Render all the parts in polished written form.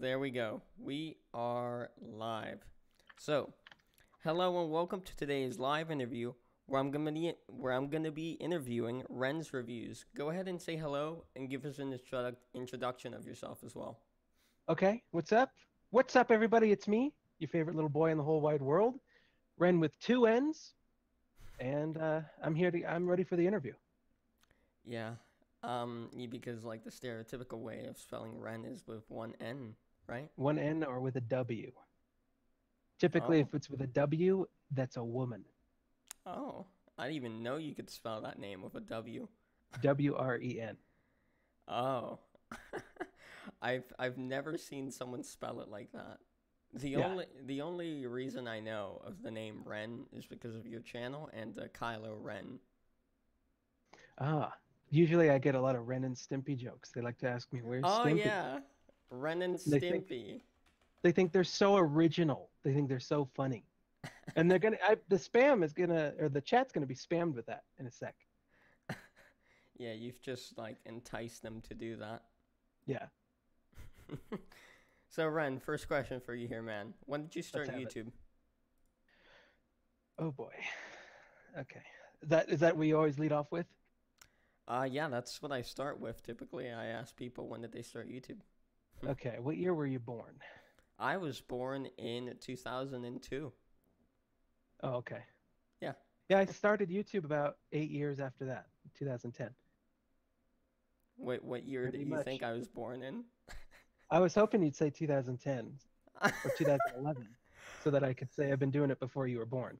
there we go. We are live. So, hello and welcome to today's live interview where I'm gonna be interviewing RennsReviews. Go ahead and say hello and give us an introduction of yourself as well. Okay, what's up? What's up, everybody? It's me, your favorite little boy in the whole wide world, Ren with two N's, and I'm ready for the interview. Yeah. Because like the stereotypical way of spelling Ren is with one N, right? One N or with a W. Typically, Oh. if it's with a W, that's a woman. Oh. I didn't even know you could spell that name with a W. WREN. Oh. I've never seen someone spell it like that. The Yeah. only reason I know of the name Ren is because of your channel and Kylo Ren. Ah. Usually, I get a lot of Ren and Stimpy jokes. They like to ask me, "Where's Oh Stimpy?" yeah, Ren and They think Stimpy. they think they're so original. They think they're so funny, and the spam is gonna, or the chat's gonna be spammed with that in a sec. Yeah, you've just like enticed them to do that. Yeah. So Ren, first question for you here, man. When did you Let's start have it. YouTube? Oh boy. Okay. Is that what you always lead off with? Yeah, that's what I start with. Typically, I ask people when did they start YouTube. Okay. What year were you born? I was born in 2002. Oh, okay. Yeah, Yeah, I started YouTube about 8 years after that, 2010. what year did Pretty you think much. I was born in? I was hoping you'd say 2010 or 2011 so that I could say I've been doing it before you were born.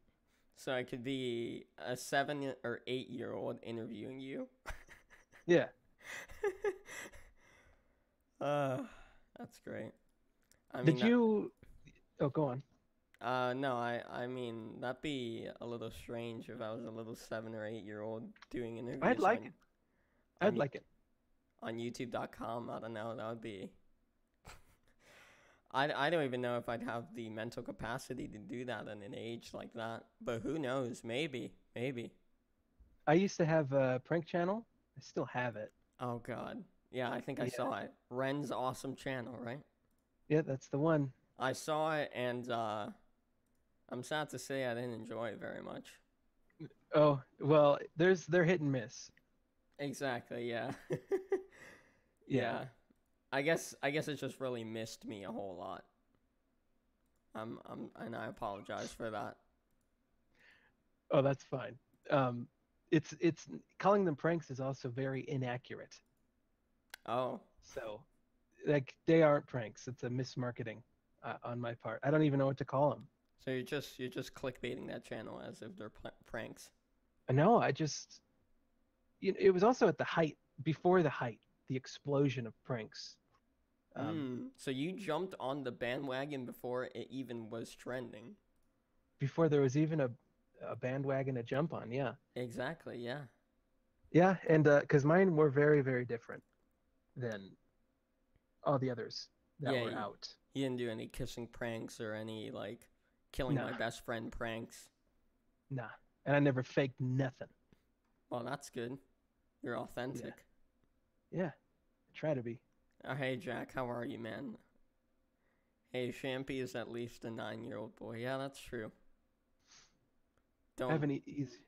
So I could be a 7 or 8 year old interviewing you. Yeah. uh, that's great. I mean Did that. you? Oh, go on. No, I mean that'd be a little strange if I was a little 7 or 8 year old doing I'd interviews like it. I'd on like it. on YouTube.com. I don't know. That would be. I don't even know if I'd have the mental capacity to do that at an age like that. But who knows? Maybe. I used to have a prank channel. I still have it. Oh God. Yeah, I think I Yeah. saw it. Ren's awesome channel, right? Yeah, that's the one. I saw it, and I'm sad to say I didn't enjoy it very much. Oh, well, they're hit and miss. Exactly. Yeah. Yeah. Yeah. I guess it just really missed me a whole lot. And I apologize for that. Oh, that's fine. Um, it's calling them pranks is also very inaccurate. Oh, So, like, they aren't pranks. It's a mismarketing on my part. I don't even know what to call them. so you're just clickbaiting that channel as if they're pranks. No, it was also at the height, before the height, the explosion of pranks. Um, So you jumped on the bandwagon before it even was trending. before there was even a bandwagon to jump on. Yeah, Exactly. Yeah. yeah, and because mine were very, very different than all the others that Yeah. were You, out. you didn't do any kissing pranks or any like killing my Nah, best friend pranks. nah, and I never faked nothing. Well, that's good. You're Yeah, authentic. yeah, I try to be. Oh, hey Jack, how are you, man? Hey, Shampy is at least a 9 year old boy. Yeah, that's true. I Don't have any easy.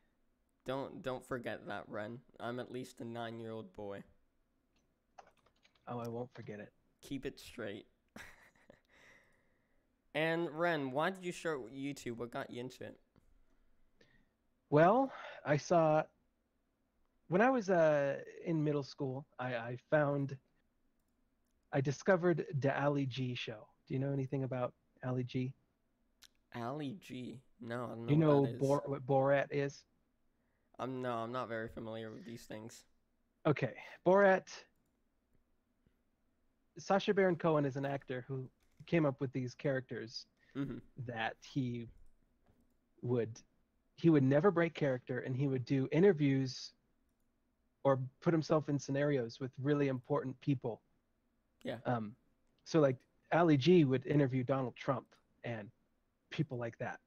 don't forget that, Ren. I'm at least a 9 year old boy. Oh, I won't forget it. Keep it straight. And Ren, why did you start YouTube? What got you into it? Well, I saw when I was in middle school, I discovered the Ali G show. Do you know anything about Ali G? Ali G. No, I don't Do know you what that know is. What Borat is? I'm not very familiar with these things. Okay, Borat. Sacha Baron Cohen is an actor who came up with these characters Mm-hmm. that would he would never break character, and he would do interviews or put himself in scenarios with really important people. Yeah. Um, so like Ali G would interview Donald Trump and people like that,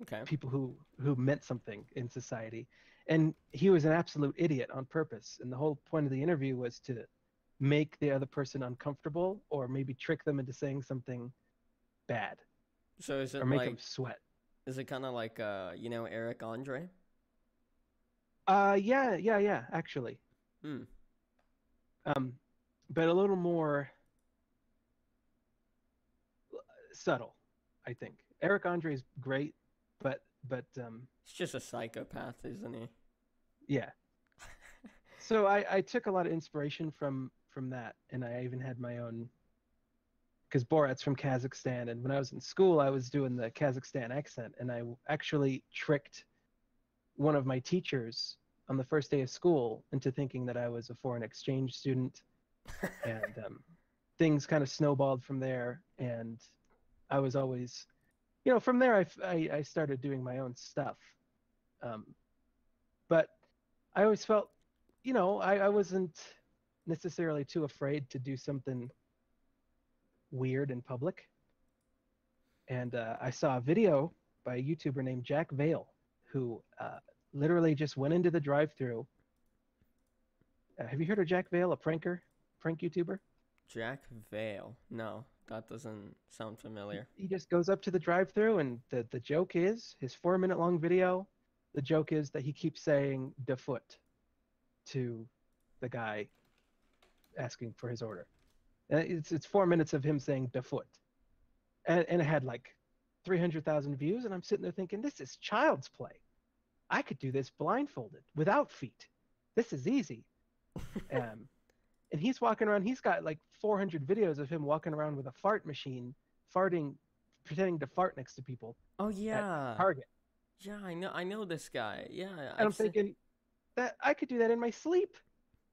Okay. people who meant something in society, and he was an absolute idiot on purpose. And the whole point of the interview was to make the other person uncomfortable or maybe trick them into saying something bad So is or it make them like sweat. is it kind of like Eric Andre? Yeah, actually. Hmm. Um, but a little more subtle, I think. Eric Andre is great, but He's just a psychopath, isn't he? yeah. So I took a lot of inspiration from that, and I even had my own because Borat's from Kazakhstan, and when I was in school, I was doing the Kazakhstan accent, and I actually tricked one of my teachers on the first day of school into thinking that I was a foreign exchange student, and things kind of snowballed from there. And I was always, from there I started doing my own stuff, um, but I always felt, I wasn't necessarily too afraid to do something weird in public. And I saw a video by a YouTuber named Jack Vale, who literally just went into the drive-through. Have you heard of Jack Vale, a prank YouTuber? Jack Vale. No, that doesn't sound familiar. He just goes up to the drive-through, and the joke is his 4 minute long video. The joke is that he keeps saying "the foot" to the guy asking for his order. And it's 4 minutes of him saying "the foot," and it had like 300,000 views. And I'm sitting there thinking, this is child's play. I could do this blindfolded without feet. This is easy. Um, and he's walking around. He's got like 400 videos of him walking around with a fart machine, farting, pretending to fart next to people Oh at yeah. Target. Yeah, I know this guy. Yeah, And I've I'm seen. thinking that I could do that in my sleep.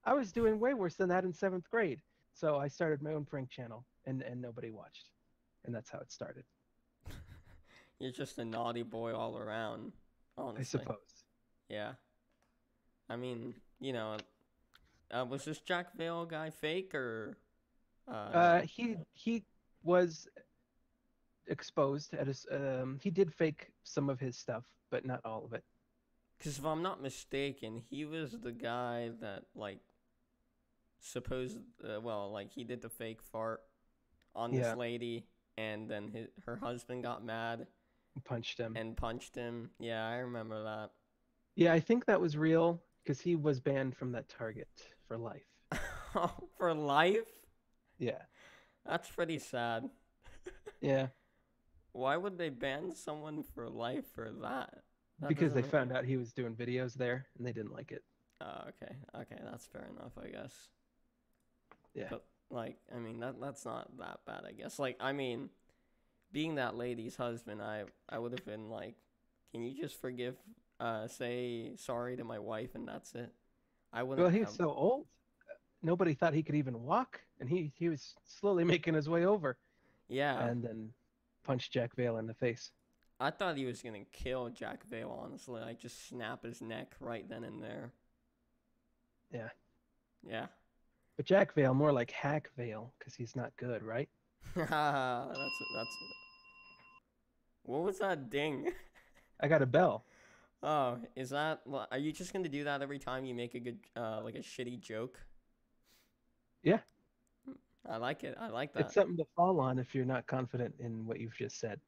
I was doing way worse than that in seventh grade. So I started my own prank channel, and nobody watched, and that's how it started. You're just a naughty boy all around, I honestly. suppose. Yeah. I mean, was this Jack Vale guy fake or no? He was exposed at his. He did fake some of his stuff, but not all of it. Because if I'm not mistaken, he was the guy that like supposed well, like he did the fake fart on this Yeah, lady, and then her husband got mad punched him. and punched him. Yeah, I remember that. Yeah, I think that was real because he was banned from that Target for life. For life? Yeah, That's pretty sad. yeah, Why would they ban someone for life for that? That because they doesn't. found out he was doing videos there and they didn't like it. Oh, okay, okay, that's fair enough, I guess. Yeah. But like, I mean, that's not that bad, I guess. Like, I mean, being that lady's husband, I would have been like, can you just say sorry to my wife and that's it. I Well, wouldn't he's have. so old. Nobody thought he could even walk, and he was slowly making his way over, Yeah, and then punched Jack Vale in the face. I thought he was gonna kill Jack Vale. Honestly, like just snap his neck right then and there. Yeah. Yeah. But Jack Vale, more like Hack Vale, because he's not good, right? That's. What was that ding? I got a bell. Oh, is that? Are you just gonna do that every time you make a good, like a shitty joke? Yeah. I like it. I like It's that. something to fall on if you're not confident in what you've just said.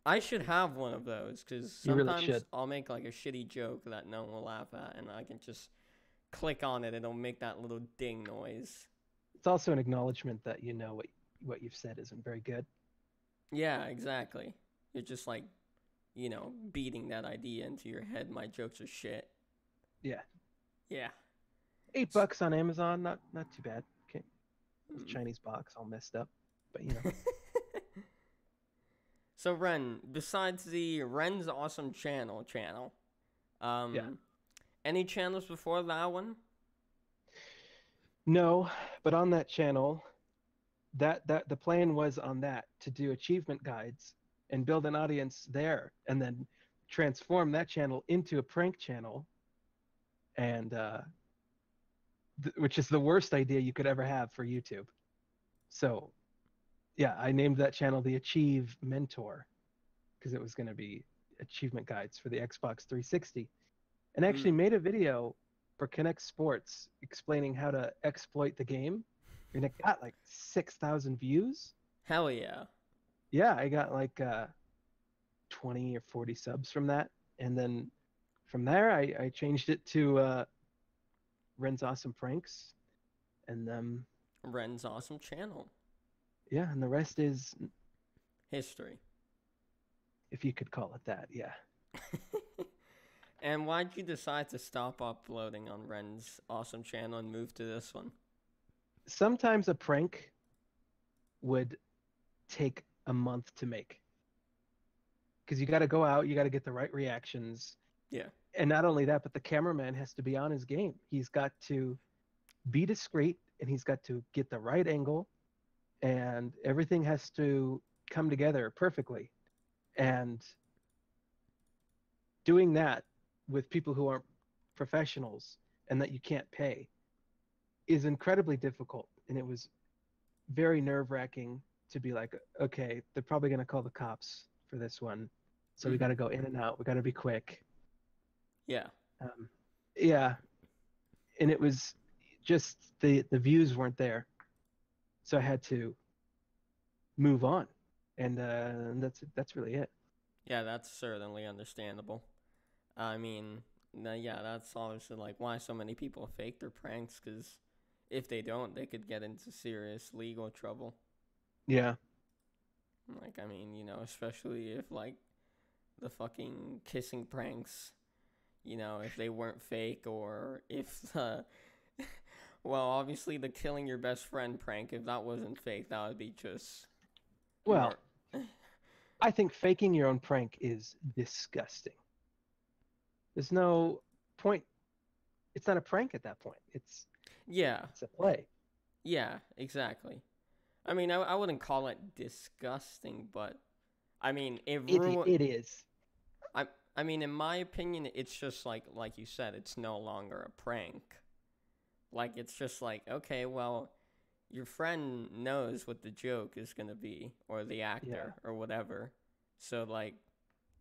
I should have one of those because You really sometimes should. I'll make like a shitty joke that no one will laugh at, and I can just click on it. It'll make that little ding noise. It's also an acknowledgement that you know what you've said isn't very good. Yeah, exactly. You're just like, beating that idea into your head. My jokes are shit. Yeah. Yeah. 8 bucks on Amazon, not too bad. Okay. This Hmm. Chinese box all messed up, but. So Ren, besides the Ren's Awesome channel, Yeah. any channels before that one? No, but on that channel, that the plan was on that to do achievement guides and build an audience there, and then transform that channel into a prank channel, and which is the worst idea you could ever have for YouTube. So yeah, I named that channel the Achieve Mentor because it was going to be achievement guides for the Xbox 360, and actually Mm. made a video for Connect Sports explaining how to exploit the game And it got like 6,000 views. Hell yeah. Yeah, I got like 20 or 40 subs from that. And then from there, I changed it to Ren's Awesome Pranks. And Ren's awesome channel. yeah, and the rest is, History. if you could call it that, yeah. And why'd you decide to stop uploading on Ren's awesome channel and move to this one? Sometimes a prank would take a month to make because you got to go out, you got to get the right reactions. Yeah. And not only that, but the cameraman has to be on his game. He's got to be discreet and he's got to get the right angle and everything has to come together perfectly. And doing that with people who aren't professionals and that you can't pay is incredibly difficult. And it was very nerve-wracking to be like, okay, they're probably going to call the cops for this one. So we got to go in and out. We got to be quick. Yeah. Yeah. And it was just the views weren't there. So I had to move on. And that's really it. Yeah, that's certainly understandable. I mean, yeah, that's obviously like why so many people fake their pranks, because if they don't, they could get into serious legal trouble. Yeah. Like, I mean, especially if, like, the fucking kissing pranks, if they weren't fake, or if well, obviously the killing your best friend prank, if that wasn't fake, that would be just. Well, I think faking your own prank is disgusting. There's no point. It's not a prank at that point. It's a play. Yeah, exactly. I mean, I wouldn't call it disgusting, but I mean, it is. I mean, in my opinion, it's just like you said, it's no longer a prank. Like, it's just like, okay, well, your friend knows what the joke is gonna be, or the actor, or whatever. So, like,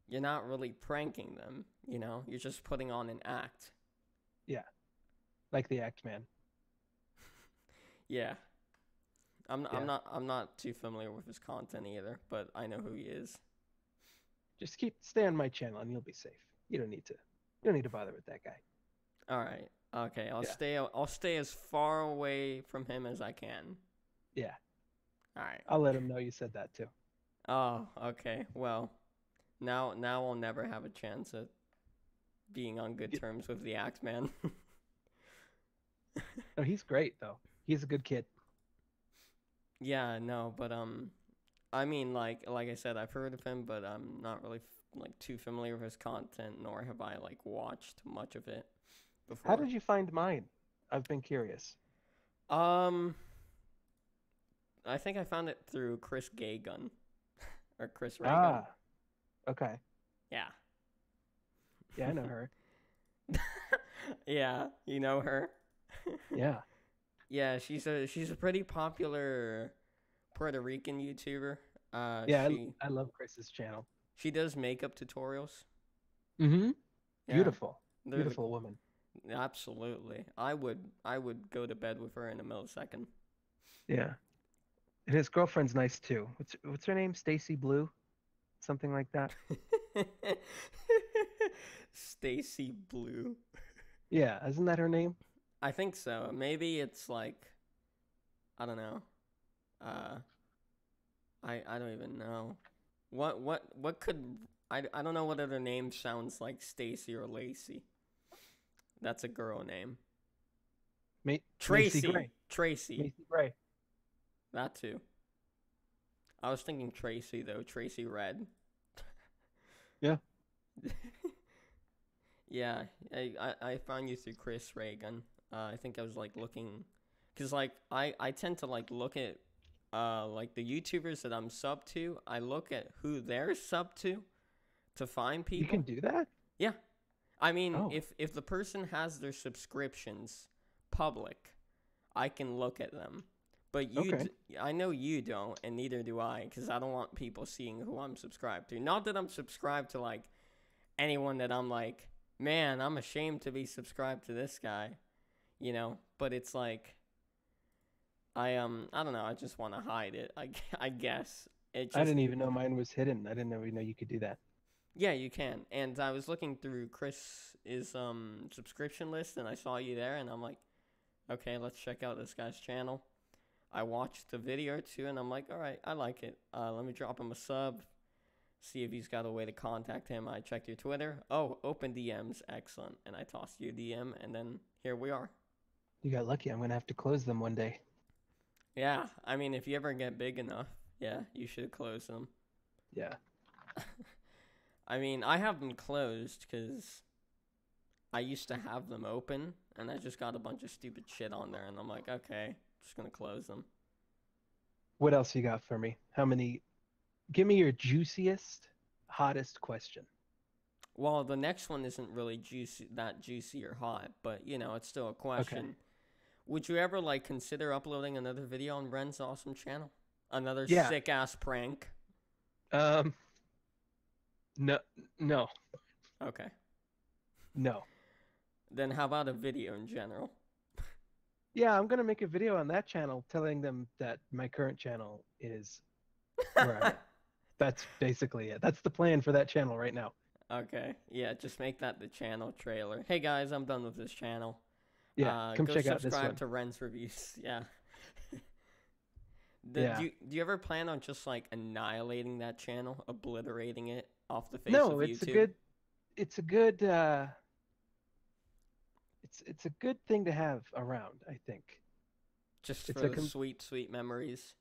you're not really pranking them, You're just putting on an act. Yeah, like the Act Man. Yeah. I'm not too familiar with his content either, but I know who he is. Just stay on my channel and you'll be safe. You don't need to bother with that guy. All right. Okay, I'll stay as far away from him as I can. Yeah. All right. I'll let him know you said that too. Oh, okay. Well, now I'll never have a chance at being on good terms with the Axe Man. No, he's great though. He's a good kid. Yeah, no, but I mean, like I said, I've heard of him, but I'm not really like too familiar with his content, nor have I like watched much of it before. How did you find mine? I've been curious. I think I found it through Chris Gaygun or Chris Raygun. Ah, okay. Yeah. Yeah, I know her. Yeah, you know her. Yeah. Yeah, she's a pretty popular Puerto Rican YouTuber. Yeah, I love Chris's channel. She does makeup tutorials. Mm-hmm. Yeah. Beautiful. Beautiful woman. Absolutely. I would go to bed with her in a millisecond. Yeah. And his girlfriend's nice too. What's her name? Stacy Blue? Something like that. Stacy Blue. Yeah, isn't that her name? I think so. Maybe it's like, I don't know. I don't even know. What could I don't know what other name sounds like Stacy or Lacey. That's a girl name. Tracy. Tracy. Macy Gray. That too. I was thinking Tracy though. Tracy Red. Yeah. Yeah. I found you through Chris Reagan. I think I was like looking, cause like I tend to like look at like the YouTubers that I'm sub to. I look at who they're sub to find people. You can do that? Yeah. I mean, if the person has their subscriptions public, I can look at them. But I know you don't, and neither do I, because I don't want people seeing who I'm subscribed to. Not that I'm subscribed to, like, anyone that I'm like, man, I'm ashamed to be subscribed to this guy, But it's like, I don't know. I just want to hide it. I guess it I just didn't even know mine was hidden. I didn't even know you could do that. yeah, you can. And I was looking through Chris's subscription list, and I saw you there, and I'm like, okay, let's check out this guy's channel. I watched the video or two, and I'm like, all right, I like it. Let me drop him a sub. See if he's got a way to contact him. I checked your Twitter. Oh, open DMs, excellent. And I tossed you a DM, and then here we are. You got lucky. I'm gonna have to close them one day. Yeah, I mean, if you ever get big enough, yeah, you should close them. Yeah. I mean, I have them closed because I used to have them open, and I just got a bunch of stupid shit on there, and I'm like, okay, just gonna close them. What else you got for me? How many? Give me your juiciest, hottest question. Well, the next one isn't really juicy or hot, but you know, it's still a question. Okay. Would you ever like consider uploading another video on Ren's awesome channel? Another Yeah. sick ass prank? No, no, Okay. no. Then how about a video in general? Yeah, I'm gonna make a video on that channel telling them that my current channel is where I'm at. That's basically it. That's the plan for that channel right now. Okay. Yeah, just make that the channel trailer. Hey guys, I'm done with this channel. Yeah, come go check out this subscribe one. to RennsReviews. Yeah. Yeah. Do you ever plan on just like annihilating that channel, obliterating it off the face No, of it's a YouTube? good, it's a good, it's a good thing to have around, I think. Just It's for a the sweet memories.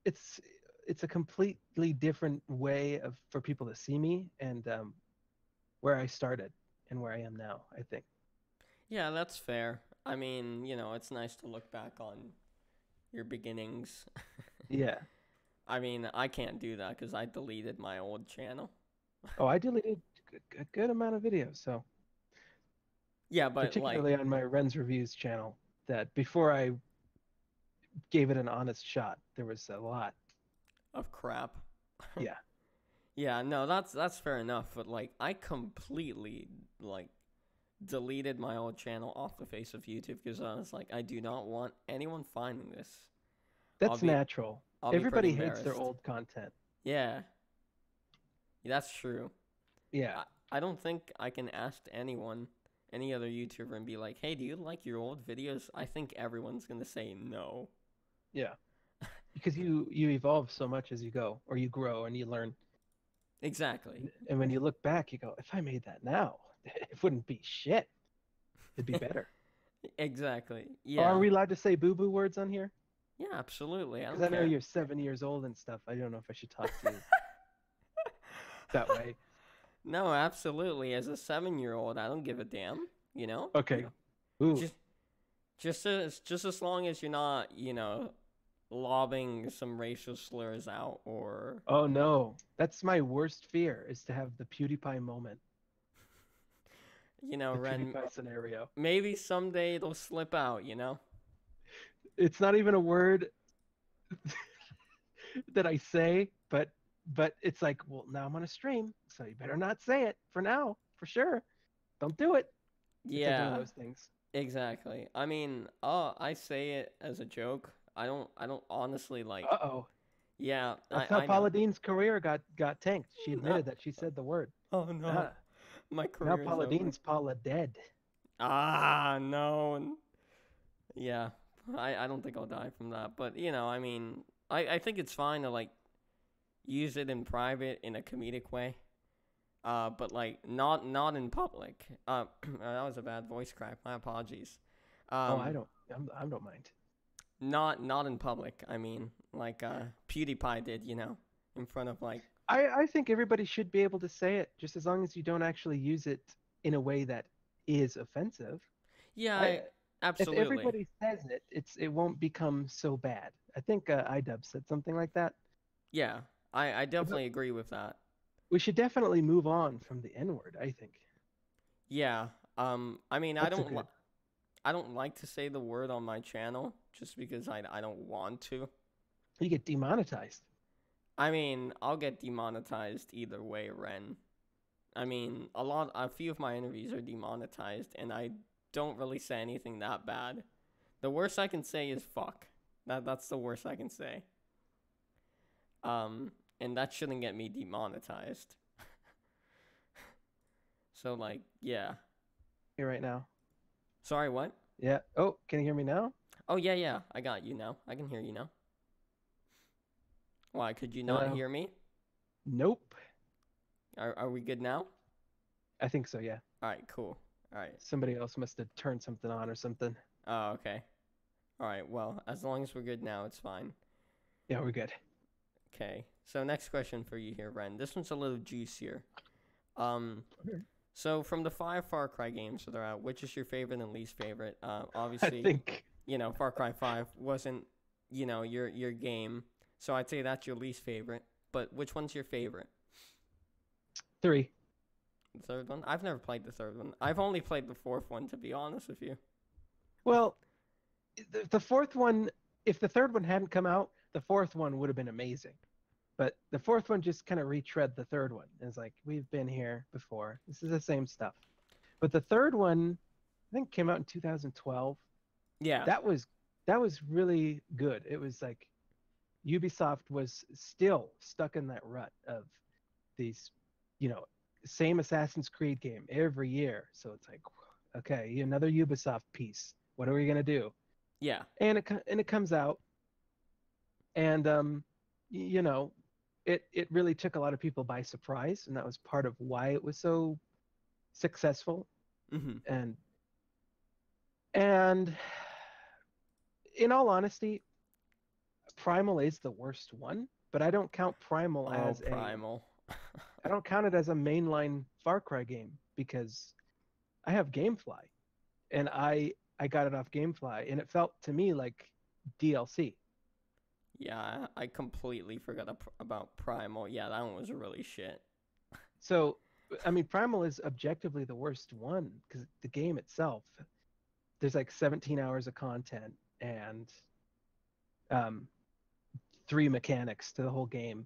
it's it's a completely different way of for people to see me and where I started and where I am now, I think. Yeah, that's fair. I mean, you know, it's nice to look back on your beginnings. Yeah. I mean, I can't do that because I deleted my old channel. Oh, I deleted a good amount of videos, so Yeah, but like, particularly on my RennsReviews channel, that before I gave it an honest shot, there was a lot. of crap. Yeah. Yeah, no, that's fair enough. But like, I completely like deleted my old channel off the face of YouTube because I was like, I do not want anyone finding this. That's natural. I'll be pretty Everybody hates their embarrassed. old content. Yeah, that's true. Yeah. I don't think I can ask anyone, any other YouTuber, and be like, hey, do you like your old videos? I think everyone's gonna say no. Yeah. Because you evolve so much as you go, or you grow and you learn. Exactly. And when you look back, you go, if I made that now, it wouldn't be shit. It'd be better. Exactly. Oh, Yeah. are we allowed to say boo-boo words on here? Yeah, absolutely. I Because don't I know care. you're 7 years old and stuff. I don't know if I should talk to you that way. No, absolutely. As a 7-year-old, I don't give a damn. You know. Okay. Ooh. Just as long as you're not, you know, lobbing some racial slurs out or. Oh no, that's my worst fear is to have the PewDiePie moment, You know, the Ren. PewDiePie scenario. Maybe someday it'll slip out. You know. It's not even a word that I say, but it's like, well, now I'm on a stream, so you better not say it for now, for sure. Don't do it. It's like one of Yeah. those things. Exactly. I mean, I say it as a joke. I don't honestly like. Uh-oh. Yeah, That's how I Paula know. Deen's career got tanked. She admitted that she said the word. Oh no, Ah, my now career is Paula over. Deen's Paula dead. Ah, no. Yeah, I don't think I'll die from that. But, you know, I mean, I think it's fine to, like, use it in private in a comedic way. But, like, not in public. That was a bad voice crack. My apologies. Oh, I don't mind. Not in public. I mean, like, PewDiePie did, you know, in front of, like... I think everybody should be able to say it, just as long as you don't actually use it in a way that is offensive. Yeah, absolutely. If everybody says it, it won't become so bad. I think iDub said something like that. Yeah, I definitely agree with that. We should definitely move on from the N-word, I think. Yeah. I mean, That's I don't like to say the word on my channel just because I don't want to. You get demonetized. I mean, I'll get demonetized either way, Ren. I mean, a few of my interviews are demonetized, and I don't really say anything that bad. The worst I can say is fuck. That's the worst I can say. And that shouldn't get me demonetized. So like, yeah. Here right now. Sorry, what? Yeah. Oh, can you hear me now? Oh yeah, yeah. I got you now. I can hear you now. Why could you not Hello. hear me? Nope. Are we good now? I think so. Yeah. All right, cool. All right. Somebody else must have turned something on or something. Oh, okay. All right. Well, as long as we're good now, it's fine. Yeah, we're good. Okay. So next question for you here, Ren. This one's a little juicier. Um, Okay. so from the 5 Far Cry games that are out, which is your favorite and least favorite? I Obviously, think Far Cry 5 wasn't, your game. So I'd say that's your least favorite. But which one's your favorite? 3. The third one? I've never played the third one. I've only played the fourth one, to be honest with you. Well, the fourth one, if the third one hadn't come out, the fourth one would have been amazing. But the fourth one just kind of retread the third one. It's like, we've been here before. This is the same stuff. But the third one, I think came out in 2012. Yeah. That was really good. It was like Ubisoft was still stuck in that rut of these, same Assassin's Creed game every year. So it's like, okay, another Ubisoft piece. What are we gonna do? Yeah. And it comes out, and it really took a lot of people by surprise, and that was part of why it was so successful. Mm-hmm. And in all honesty, Primal is the worst one, but I don't count Primal as Primal. I don't count it as a mainline Far Cry game because I have GameFly, and I got it off GameFly, and it felt to me like DLC. Yeah, I completely forgot about Primal. Yeah, that one was really shit. So, I mean, Primal is objectively the worst one because the game itself, there's like 17 hours of content and um, 3 mechanics to the whole game.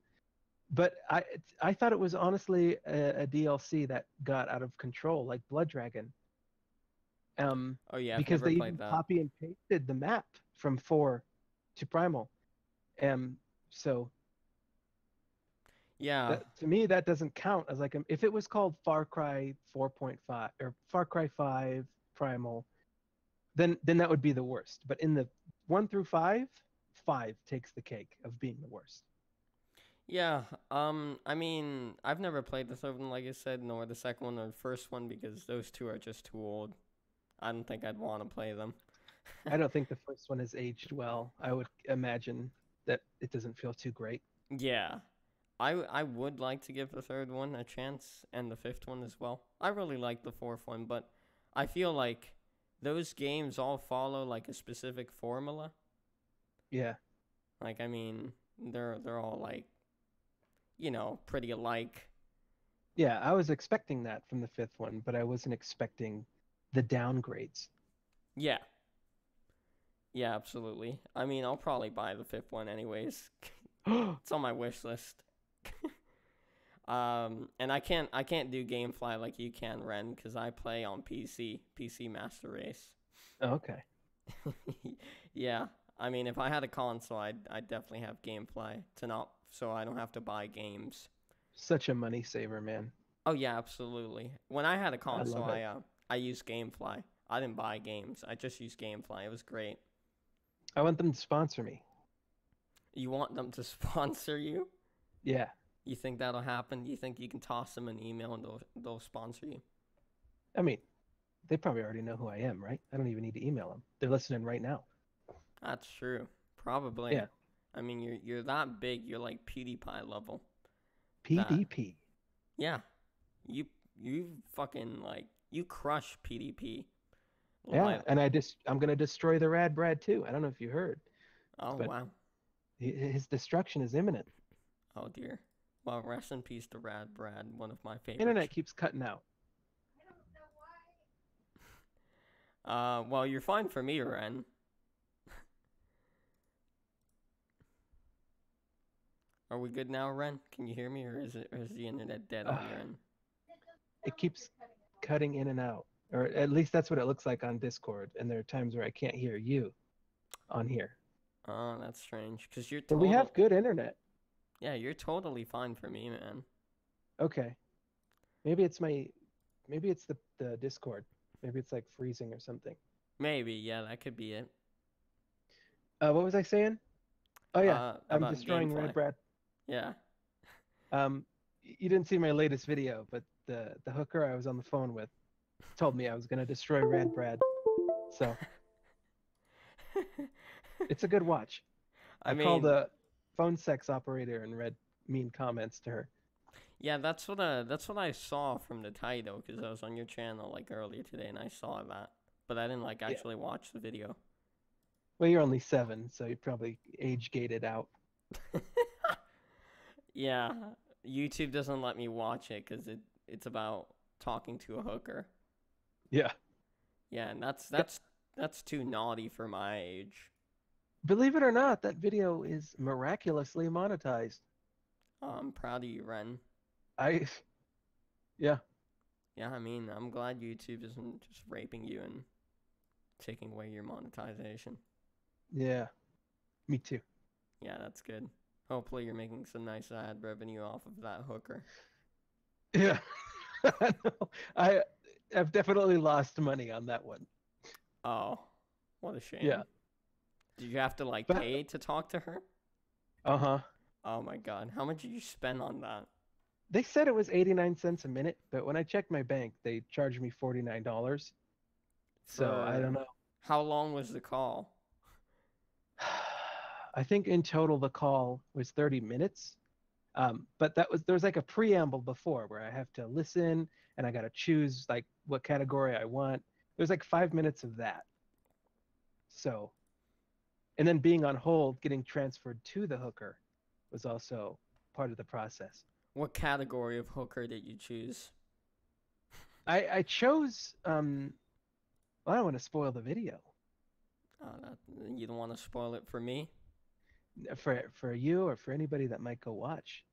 But I thought it was honestly a DLC that got out of control, like Blood Dragon. Oh yeah, I've Because never they played even that. copy and pasted the map from 4 to Primal. So Yeah. that, to me, that doesn't count as like if it was called Far Cry 4.5 or Far Cry 5 Primal, then that would be the worst. But in the 1 through 5, 5 takes the cake of being the worst. Yeah. I mean, I've never played the third one, like I said, nor the second one or the first one because those two are just too old. I don't think I'd want to play them. I don't think the first one has aged well. I would imagine that it doesn't feel too great. Yeah. I would like to give the third one a chance and the fifth one as well. I really like the fourth one, but I feel like those games all follow like a specific formula. Yeah. Like I mean, they're all like, pretty alike. Yeah, I was expecting that from the fifth one, but I wasn't expecting the downgrades. Yeah. Yeah, absolutely. I mean, I'll probably buy the fifth one anyways. It's on my wish list. And I can't do GameFly like you can, Ren, because I play on PC Master Race. Okay. Yeah, I mean, if I had a console, I'd definitely have GameFly so I don't have to buy games. Such a money saver, man. Oh yeah, absolutely. When I had a I console, love it. I used GameFly. I didn't buy games. I just used GameFly. It was great. I want them to sponsor me. You want them to sponsor you? Yeah. You think that'll happen? You think you can toss them an email and they'll sponsor you? I mean, they probably already know who I am, right? I don't even need to email them. They're listening right now. That's true. Probably. Yeah. I mean, you're that big. You're like PewDiePie level. That PvP. yeah. You fucking like you crush PvP. Yeah, and I'm gonna destroy the Rad Brad too. I don't know if you heard, Oh but wow. his destruction is imminent. Oh dear. Well, rest in peace to Rad Brad, one of my favorite. Internet keeps cutting out. Well, you're fine for me, Ren. Are we good now, Ren? Can you hear me, or is the internet dead on your end? It keeps cutting in and out, or at least that's what it looks like on Discord. And there are times where I can't hear you on here. Oh, that's strange. Cause you're But we total. have good internet. Yeah, you're totally fine for me, man. Okay. Maybe it's my maybe it's the Discord. Maybe it's like freezing or something. Maybe, yeah, that could be it. What was I saying? Oh yeah, I'm About destroying gameplay. Red Brad. Yeah. You didn't see my latest video, but the hooker I was on the phone with told me I was gonna destroy Red Brad. So it's a good watch. I I called mean, a phone sex operator and read mean comments to her. yeah, that's what I saw from the title because I was on your channel like earlier today and I saw that, but I didn't like Yeah. actually watch the video. Well, you're only 7, so you probably age gated out. Yeah, YouTube doesn't let me watch it because it's about talking to a hooker. Yeah. Yeah, and that's too naughty for my age. Believe it or not, that video is miraculously monetized. Oh, I'm proud of you, Ren. I, yeah, Yeah, I mean, I'm glad YouTube isn't just raping you and taking away your monetization. yeah, me too. Yeah, that's good. Hopefully, you're making some nice ad revenue off of that hooker. Yeah. No, I have definitely lost money on that one. Oh, what a Yeah. shame. Did you have to like But pay to talk to her? uh-huh. Oh my god, how much did you spend on that? They said it was 89 cents a minute, but when I checked my bank, they charged me $49. So I don't For know. how long was the call? I think in total the call was 30 minutes. But there was like a preamble before where I have to listen and I got to choose like what category I want. There's like 5 minutes of that. So, and then being on hold, getting transferred to the hooker was also part of the process. What category of hooker did you choose? I chose well, I don't want to spoil the video That, you don't want to spoil it for me? for you or for anybody that might go watch.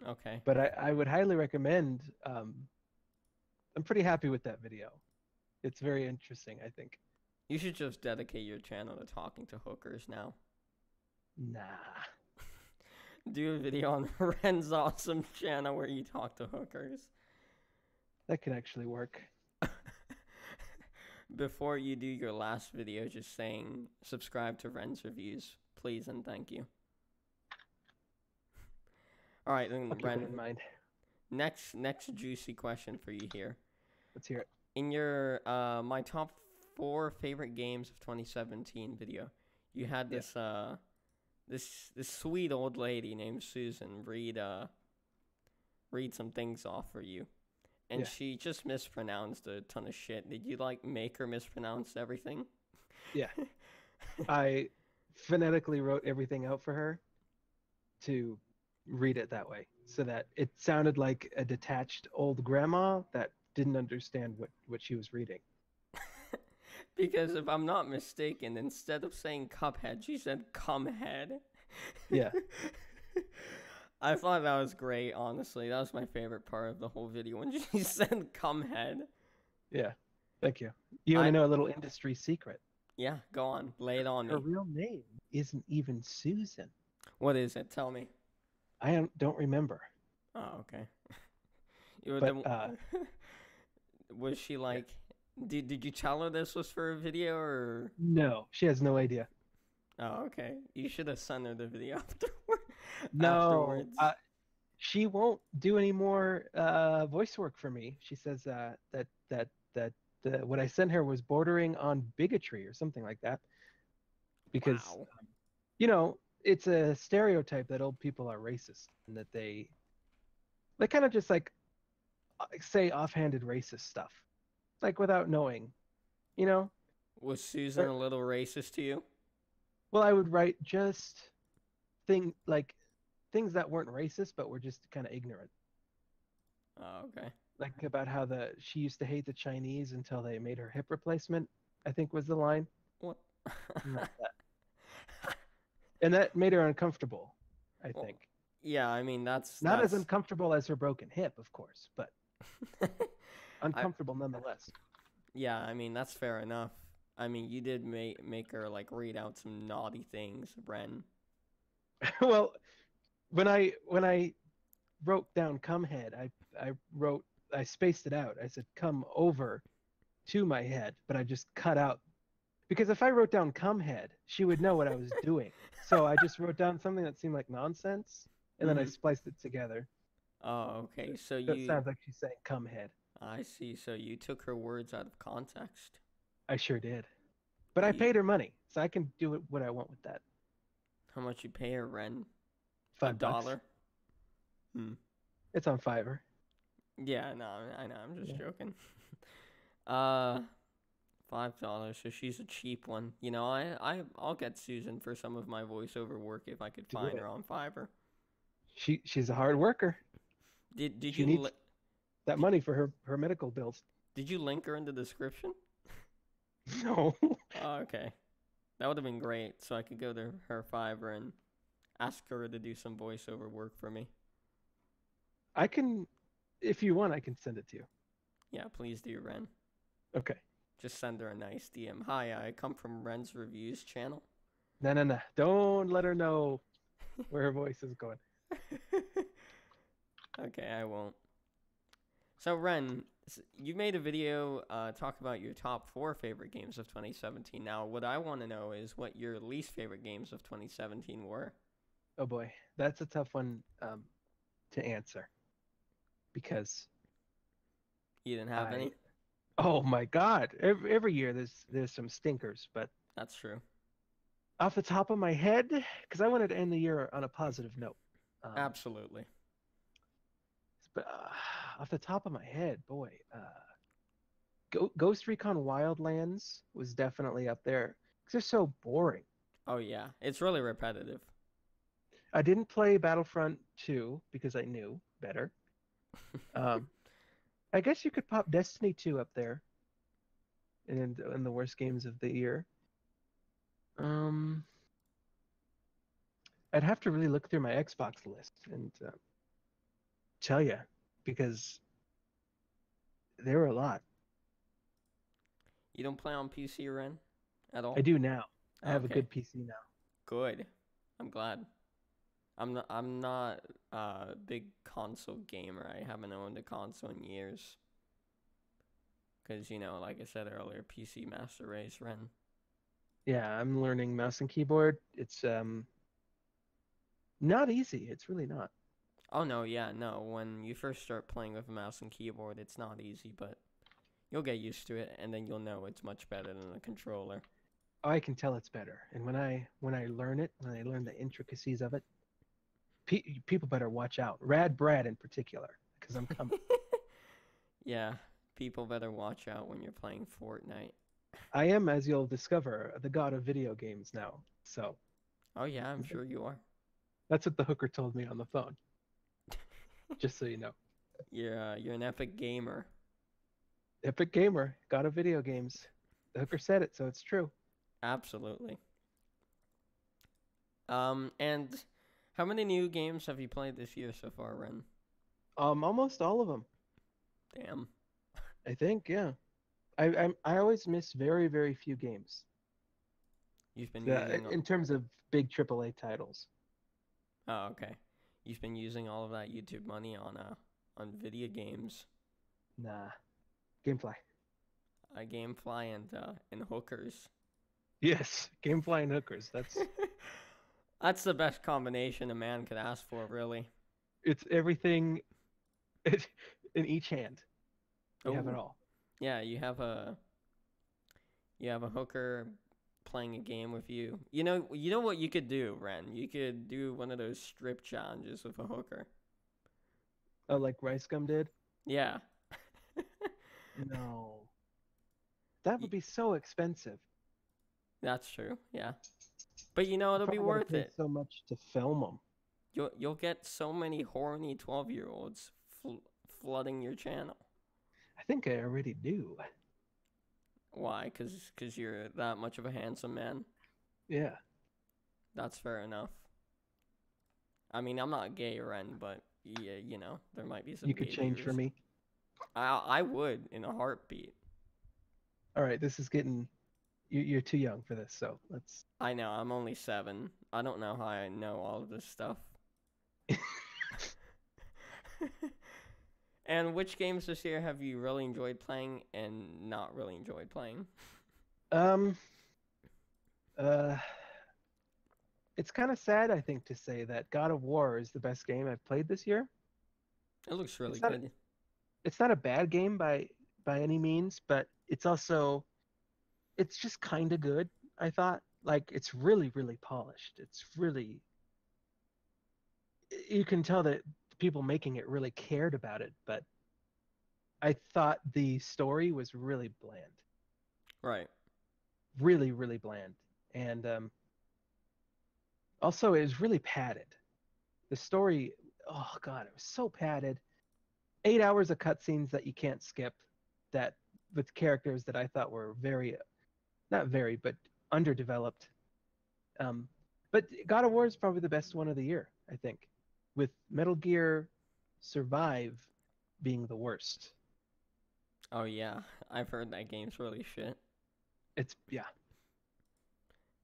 Okay. But I would highly recommend. I'm pretty happy with that video. It's very interesting, I think. You should just dedicate your channel to talking to hookers now. Nah, Do a video on Ren's awesome channel where you talk to hookers. that could actually work. Before you do your last video, just saying subscribe to RennsReviews, please and thank you. All right, then I'll keep Ren, it in mind. next juicy question for you here. Let's hear it. In your my top 4 favorite games of 2017 video, you had this this sweet old lady named Susan read some things off for you. And Yeah. she just mispronounced a ton of shit. Did you like make her mispronounce everything? Yeah, I phonetically wrote everything out for her to read it that way, so that it sounded like a detached old grandma that didn't understand what she was reading. Because if I'm not mistaken, instead of saying Cuphead, she said Cumhead. Yeah. I thought that was great, honestly. That was my favorite part of the whole video when she said Cumhead. Yeah. Thank you. You want to know a little industry secret? Yeah, go on. Lay it on Her me. real name isn't even Susan. What is it? Tell me. I don't remember. Oh, okay. But Was she like... Did you tell her this was for a video, or... no, she has no idea. Oh, okay. You should have sent her the video No, afterwards. she won't do any more voice work for me. She says that what I sent her was bordering on bigotry or something like that. Because Wow. you know, it's a stereotype that old people are racist and that they kind of just like say offhanded racist stuff, like without knowing, you know. Was Susan Or, a little racist to you? well, I would write just things that weren't racist but were just kind of ignorant. Oh, okay. Like about how she used to hate the Chinese until they made her hip replacement, I think was the line. What? Like that. And that made her uncomfortable, I Well, think. yeah, I mean that's Not as uncomfortable as her broken hip, of course, but I, uncomfortable nonetheless. yeah, I mean that's fair enough. I mean, you did make her like read out some naughty things, Ren. Well, when I wrote down "come head," I wrote I spaced it out. I said "come over to my head," but I just cut out because if I wrote down "come head," she would know what I was doing. So I just wrote down something that seemed like nonsense, and then I Mm-hmm. spliced it together. Oh, okay. So That you, sounds like she's saying "come head." I see. So you took her words out of context. I sure did, but I You, paid her money, so I can do what I want with that. how much you pay her, Ren? A $5. dollar? Hmm. It's on Fiverr. Yeah, no, I know. I'm just Yeah. joking. Uh, $5. So she's a cheap one. You know, I'll get Susan for some of my voiceover work if I could Do find it. her on Fiverr. She's a hard worker. Did She you needs that money for her medical bills. did you link her in the description? No. Oh, okay. That would have been great. So I could go to her Fiverr and ask her to do some voiceover work for me. I can, if you want, I can send it to you. Yeah, please do, Ren. Okay. Just send her a nice DM. Hi, I come from Ren's Reviews channel. No, no, no. Don't let her know where her voice is going. Okay, I won't. So, Ren, you made a video talk about your top 4 favorite games of 2017. Now, what I want to know is what your least favorite games of 2017 were. Oh boy, that's a tough one to answer because You didn't have I. any? Oh my God! Every year there's some stinkers, but That's true. off the top of my head, because I wanted to end the year on a positive note. Absolutely. But off the top of my head, boy, Ghost Recon Wildlands was definitely up there because they're so boring. Oh, yeah. It's really repetitive. I didn't play Battlefront 2 because I knew better. Um, I guess you could pop Destiny 2 up there in the worst games of the year. Um, I'd have to really look through my Xbox list and tell you because there were a lot. You don't play on PC, Ren? At I all? do now. I have a Okay. good PC now. Good. I'm glad. I'm not a big console gamer. I haven't owned a console in years. Cause you know, like I said earlier, PC Master Race, Ren. Yeah, I'm learning mouse and keyboard. It's not easy. It's really not. Oh no, yeah, no. When you first start playing with a mouse and keyboard, it's not easy, but you'll get used to it, and then you'll know it's much better than a controller. I can tell it's better. And when I learn it, when I learn the intricacies of it, people better watch out. Rad Brad in particular, because I'm coming. Yeah, people better watch out when you're playing Fortnite. I am, as you'll discover, the god of video games now. So Oh yeah, I'm sure you are. that's what the hooker told me on the phone. Just so you know. You're an epic gamer. Epic gamer, god of video games. The hooker said it, so it's true. Absolutely. And how many new games have you played this year so far, Ren? Almost all of them, Damn. I think. Yeah. I always miss very very few games. You've been using. In terms of big AAA titles. Oh, okay. You've been using all of that YouTube money on video games, Nah. Gamefly. GameFly and hookers. Yes, Gamefly and hookers. That's the best combination a man could ask for, really. It's everything in each hand. You have it Oh, all. yeah. You have a hooker playing a game with you. You know what you could do, Ren? You could do one of those strip challenges with a hooker. Oh, like Rice Gum did? Yeah. No. That Y- would be so expensive. That's true. Yeah. But you know You it'll be probably got to worth pay it. so much to film them. You'll get so many horny 12-year-olds flooding your channel. I think I already do. Why? Cause you're that much of a handsome man. Yeah. That's fair enough. I mean, I'm not gay, Ren, but yeah, there might be some You could gay change for viewers. me. I would in a heartbeat. All right, this is getting you're too young for this, so let's. I know, I'm only 7. I don't know how I know all of this stuff. And which games this year have you really enjoyed playing and not really enjoyed playing? Um, uh, it's kind of sad, I think, to say that God of War is the best game I've played this year. It looks really It's not good. it's not a bad game by any means, but it's just kind of good. I thought like it's really polished. It's really you can tell that the people making it really cared about it, but I thought the story was really bland, Right. really bland, and also it was really padded. The story, oh god, it was so padded. 8 hours of cutscenes that you can't skip, that with characters that I thought were very, not very, but underdeveloped. Um, but God of War is probably the best one of the year, I think, with Metal Gear Survive being the worst. Oh yeah, I've heard that game's really shit. It's yeah,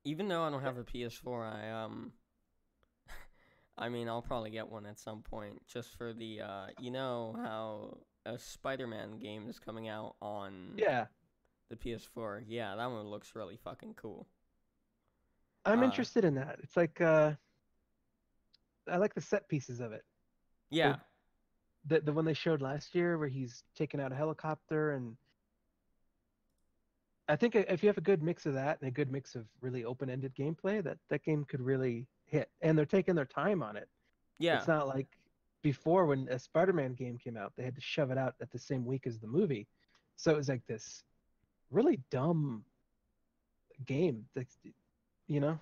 Even though I don't have a PS4, I mean, I'll probably get one at some point just for the you know how a Spider-Man game is coming out on yeah. the PS4. Yeah, that one looks really fucking cool. I'm Uh interested in that. It's like I like the set pieces of it. yeah. The the one they showed last year where he's taking out a helicopter, and I think if you have a good mix of that and a good mix of really open-ended gameplay, that game could really hit. And they're taking their time on it. Yeah. It's not like before when a Spider-Man game came out, they had to shove it out at the same week as the movie. So it was like this really dumb game that's, you know,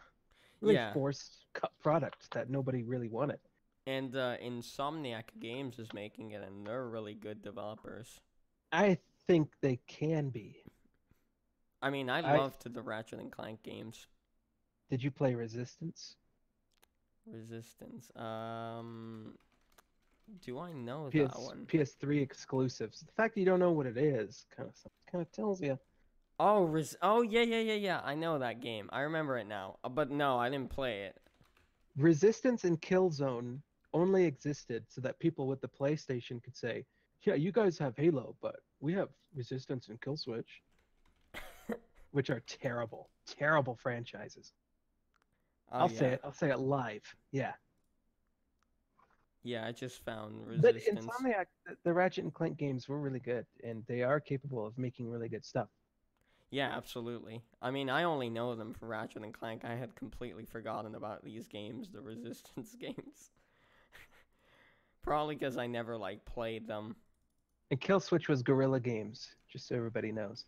really Yeah. forced cut product that nobody really wanted. And Insomniac Games is making it and they're really good developers. I think they can be. I mean, I I loved the Ratchet and Clank games. Did you play Resistance? Resistance. Do I know that PS one? PS3 exclusives. The fact that you don't know what it is kind of tells you. Oh, oh yeah. I know that game. I remember it now. But no, I didn't play it. Resistance and Killzone only existed so that people with the PlayStation could say, "Yeah, you guys have Halo, but we have Resistance and Killswitch," which are terrible franchises. Oh yeah. I'll say it live. Yeah. Yeah, I just found But Resistance. Insomniac, the Ratchet and Clank games were really good, and they are capable of making really good stuff. Yeah, absolutely. I mean, I only know them for Ratchet and Clank. I had completely forgotten about these games, the Resistance games. Probably because I never like played them. And Killswitch was Guerrilla Games, just so everybody knows.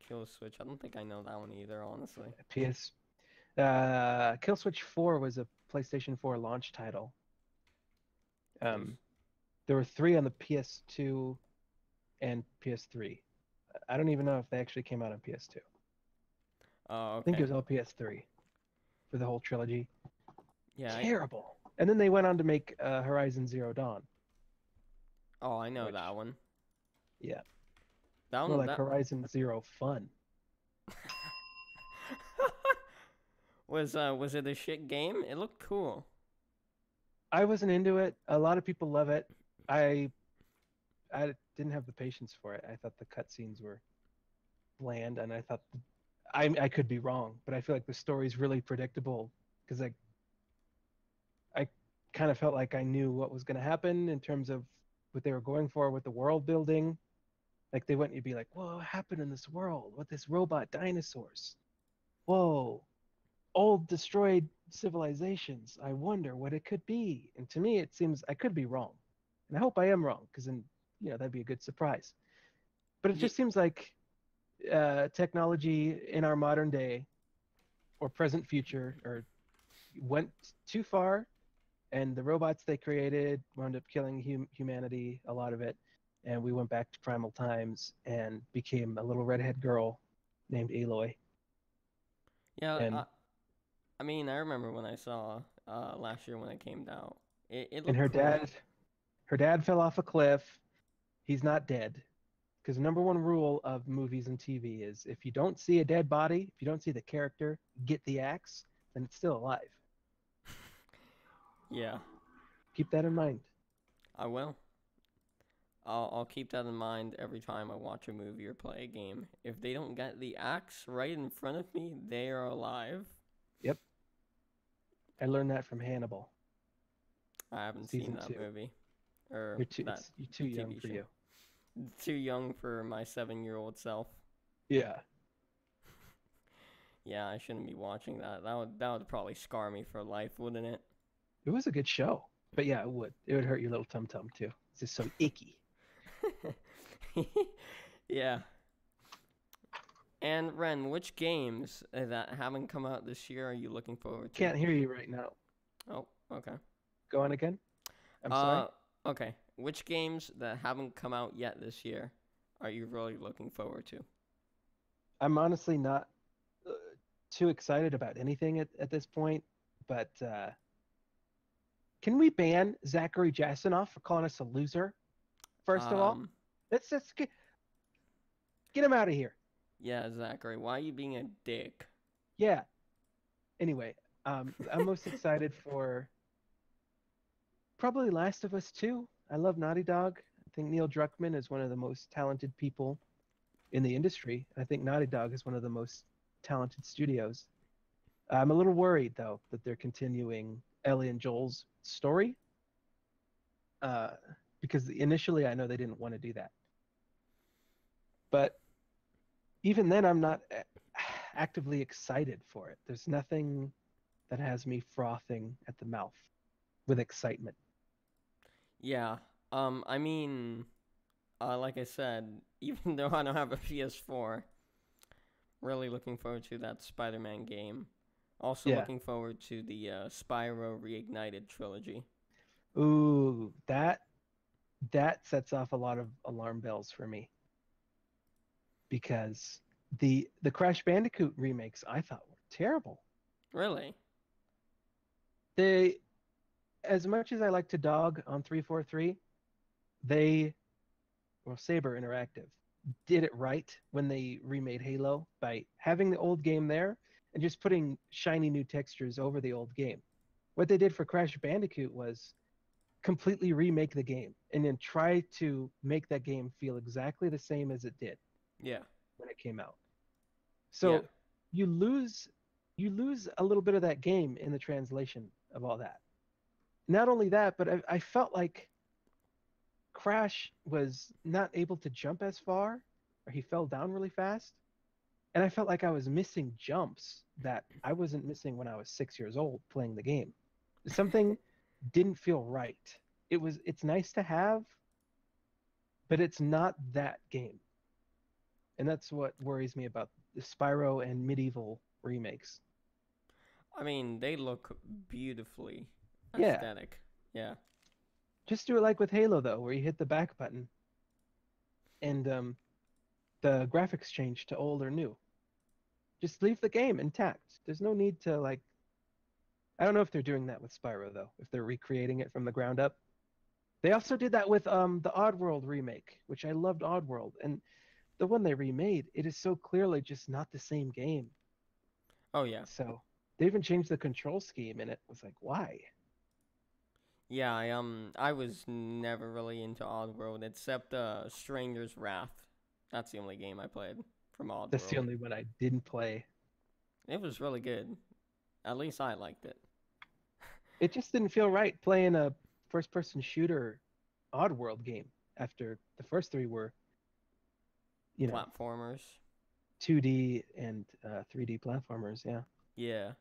Kill Switch. I don't think I know that one either, honestly. PS Killswitch 4 was a PlayStation 4 launch title. Kills. There were three on the PS2 and PS3. I don't even know if they actually came out on PS2. Oh, I think it okay. was all PS3 for the whole trilogy. Yeah. Terrible. And then they went on to make Horizon Zero Dawn, Oh, I know which, that one. yeah, That more one. like Horizon Zero Fun. Was it a shit game? It looked cool. I wasn't into it. A lot of people love it. I I didn't have the patience for it. I thought the cutscenes were bland, and I thought I could be wrong, but I feel like the story's really predictable because I kind of felt like I knew what was going to happen in terms of what they were going for with the world building. Like they went, you'd be like, "Whoa, what happened in this world? What this robot dinosaurs? Whoa, old destroyed civilizations. I wonder what it could be." And to me, it seems I could be wrong, and I hope I am wrong because then that'd be a good surprise. But it Yeah. just seems like technology in our modern day or present future or went too far, and the robots they created wound up killing humanity, a lot of it, and we went back to primal times and became a little redhead girl named Aloy. Yeah. and I mean, I remember when I saw last year when it came out. It and looked cool. her dad fell off a cliff. He's not dead. Because number one rule of movies and TV is if you don't see a dead body, if you don't see the character get the axe, then it's still alive. Yeah, Keep that in mind. I will. I'll keep that in mind every time I watch a movie or play a game. If they don't get the axe right in front of me, they are alive. Yep. I learned that from Hannibal, I haven't seen season that 2. movie or that You're too young TV for show. you. Too young for my 7-year-old self. Yeah. Yeah, I shouldn't be watching that. That would probably scar me for life, wouldn't it? It was a good show. But yeah, it would. It would hurt your little tum tum too. It's just so icky. Yeah. And Ren, which games that haven't come out this year are you looking forward to? Can't hear you right now. Oh, okay. Go on again. I'm sorry. Okay. Which games that haven't come out yet this year are you really looking forward to? I'm honestly not too excited about anything at this point, but can we ban Zachary Jasinoff for calling us a loser? First of all, let's just get him out of here. Yeah, Zachary, why are you being a dick? Yeah. Anyway, I'm most excited for probably Last of Us 2. I love Naughty Dog. I think Neil Druckmann is one of the most talented people in the industry. I think Naughty Dog is one of the most talented studios. I'm a little worried though that they're continuing Ellie and Joel's story, because initially I know they didn't want to do that. But even then, I'm not actively excited for it. There's nothing that has me frothing at the mouth with excitement. Yeah. I mean, like I said, even though I don't have a PS4, really looking forward to that Spider-Man game. Also Yeah. looking forward to the Spyro Reignited trilogy. Ooh, that sets off a lot of alarm bells for me because the Crash Bandicoot remakes I thought were terrible. Really? They, as much as I like to dog on 343, Saber Interactive did it right when they remade Halo by having the old game there and just putting shiny new textures over the old game. What they did for Crash Bandicoot was completely remake the game and then try to make that game feel exactly the same as it did Yeah. when it came out. So Yeah. you lose a little bit of that game in the translation of all that. Not only that, but I felt like Crash was not able to jump as far, or he fell down really fast. And I felt like I was missing jumps that I wasn't missing when I was 6 years old playing the game. Something didn't feel right. It's nice to have, but it's not that game. And that's what worries me about the Spyro and Medieval remakes. I mean, they look beautifully Yeah. aesthetic. Yeah. Just do it like with Halo though, where you hit the back button and the graphics change to old or new. Just leave the game intact. There's no need to like. I don't know if they're doing that with Spyro though, if they're recreating it from the ground up. They also did that with the Oddworld remake, which I loved Oddworld, and the one they remade, it is so clearly just not the same game. Oh yeah. So they even changed the control scheme, and it was like, why? Yeah, I was never really into Oddworld except Stranger's Wrath. That's the only game I played from Oddworld. That's the only one I didn't play. It was really good. At least I liked it. It just didn't feel right playing a first-person shooter Oddworld game after the first three were, Platformers. 2D and 3D platformers. Yeah. Yeah.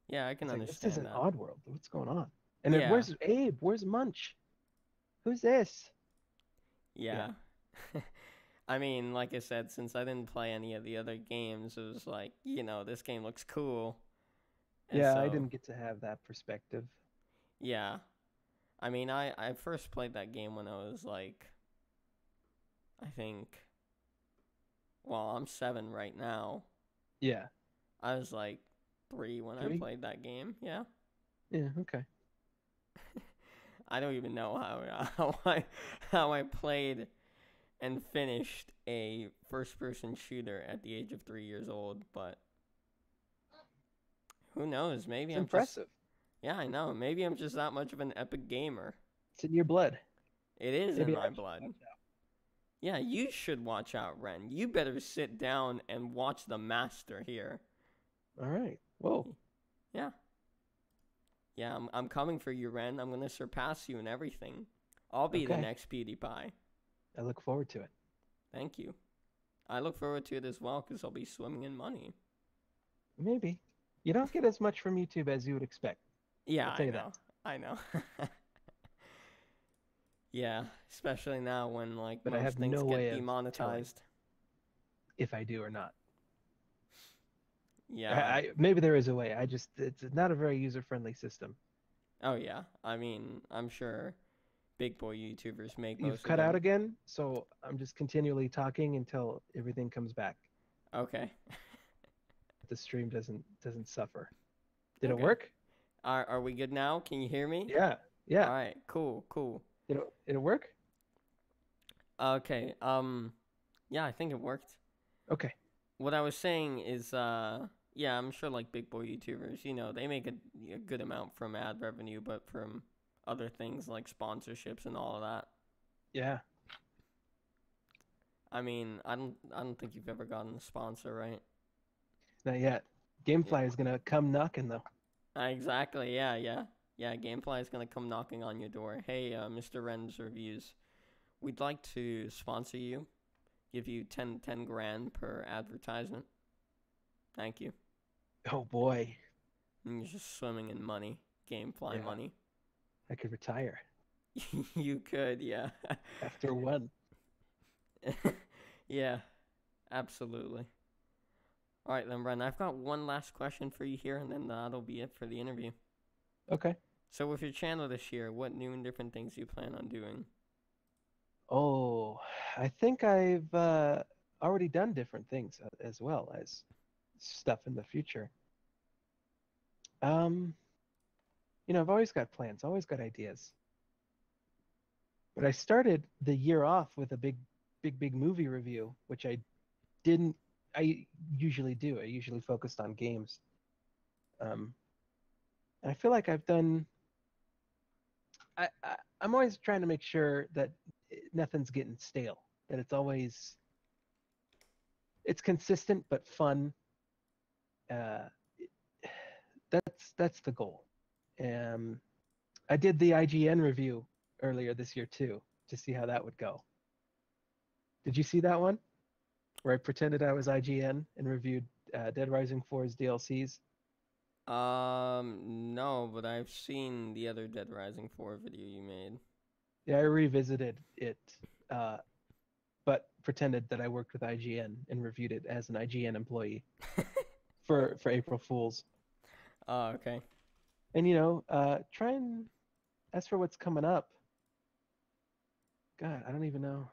Yeah, I can It's like, understand this isn't that. Oddworld. What's going on? And Yeah. then, where's Abe? Where's Munch? Who's this? Yeah. I mean, like I said, since I didn't play any of the other games, it was like, this game looks cool. And Yeah, so, I didn't get to have that perspective. Yeah. I mean, I first played that game when I was like, I think, well, I'm 7 right now. Yeah. I was like 3 when I played that game. Yeah. Yeah, okay. I don't even know how I played and finished a first-person shooter at the age of 3 years old, but who knows? Maybe It's I'm just... impressive. Yeah, I know. Maybe I'm just that much of an epic gamer. It's in your blood. It is in Maybe I my should blood. watch out. Yeah, you should watch out, Ren. You better sit down and watch the master here. All right. Whoa. Yeah. Yeah, I'm coming for you, Ren. I'm going to surpass you in everything. I'll be the Okay. next PewDiePie. I look forward to it. Thank you. I look forward to it as well because I'll be swimming in money. Maybe. You don't get as much from YouTube as you would expect. Yeah, I'll tell I you know. I know. Yeah, especially now when like But I most have things no get way of demonetized. if I do or not. Yeah. Maybe there is a way. It's not a very user-friendly system. Oh yeah. I mean, I'm sure big boy YouTubers make You've most of cut out them. again, so I'm just continually talking until everything comes back. Okay. The stream doesn't suffer. Did it Okay. work? Are we good now? Can you hear me? Yeah. Yeah. All right. Cool. Did it work? Okay. Yeah, I think it worked. Okay. What I was saying is, yeah, I'm sure like big boy YouTubers, you know, they make a good amount from ad revenue, but from other things like sponsorships and all of that. Yeah. I mean, I don't think you've ever gotten a sponsor, right? Not yet. Gamefly is gonna come knocking though. Exactly. Yeah. Gamefly is gonna come knocking on your door. Hey, Mr. RennsReviews, we'd like to sponsor you. Give you 10 grand per advertisement. Thank you. Oh boy. And you're just swimming in money, Gamefly money. I could retire You could, yeah. after one. Yeah, absolutely. All right, then, Ren, I've got one last question for you here, and then that'll be it for the interview. Okay. So with your channel this year, what new and different things do you plan on doing? Oh, I think I've already done different things as well as stuff in the future. I've always got plans, always got ideas. But I started the year off with a big movie review, which I usually do. I usually focused on games. And I feel like I've done. I'm always trying to make sure that nothing's getting stale. That it's consistent but fun. That's the goal. I did the IGN review earlier this year too, to see how that would go. Did you see that one? Where I pretended I was IGN and reviewed Dead Rising 4's DLCs? No, but I've seen the other Dead Rising 4 video you made. Yeah, I revisited it, but pretended that I worked with IGN and reviewed it as an IGN employee for April Fools. Oh, okay. And try and as for what's coming up, God, I don't even know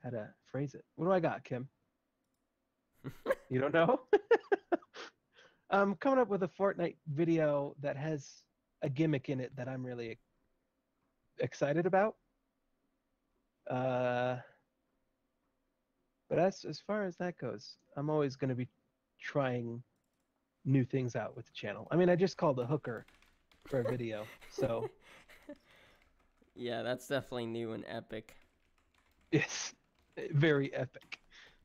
how to phrase it. What do I got, Kim? You don't know? I'm coming up with a Fortnite video that has a gimmick in it that I'm really excited about. But as far as that goes, I'm always going to be trying new things out with the channel. I mean, I just called a hooker for a video, so Yeah, that's definitely new and epic. it's very epic.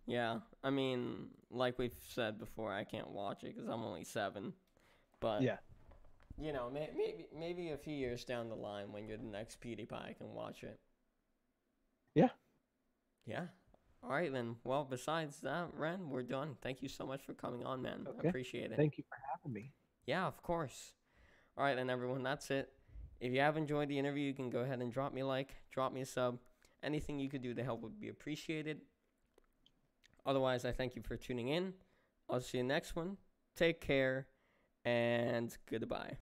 Yeah, I mean, like we've said before, I can't watch it because I'm only 7. But Yeah. you know, maybe a few years down the line when you're the next PewDiePie, I can watch it. Yeah. Yeah. All right, then. Well, besides that, Ren, we're done. Thank you so much for coming on, man. Okay. I appreciate it. Thank you for having me. Yeah, of course. All right, then, everyone. That's it. If you have enjoyed the interview, you can go ahead and drop me a like, drop me a sub. Anything you could do to help would be appreciated. Otherwise, I thank you for tuning in. I'll see you next one. Take care, and goodbye.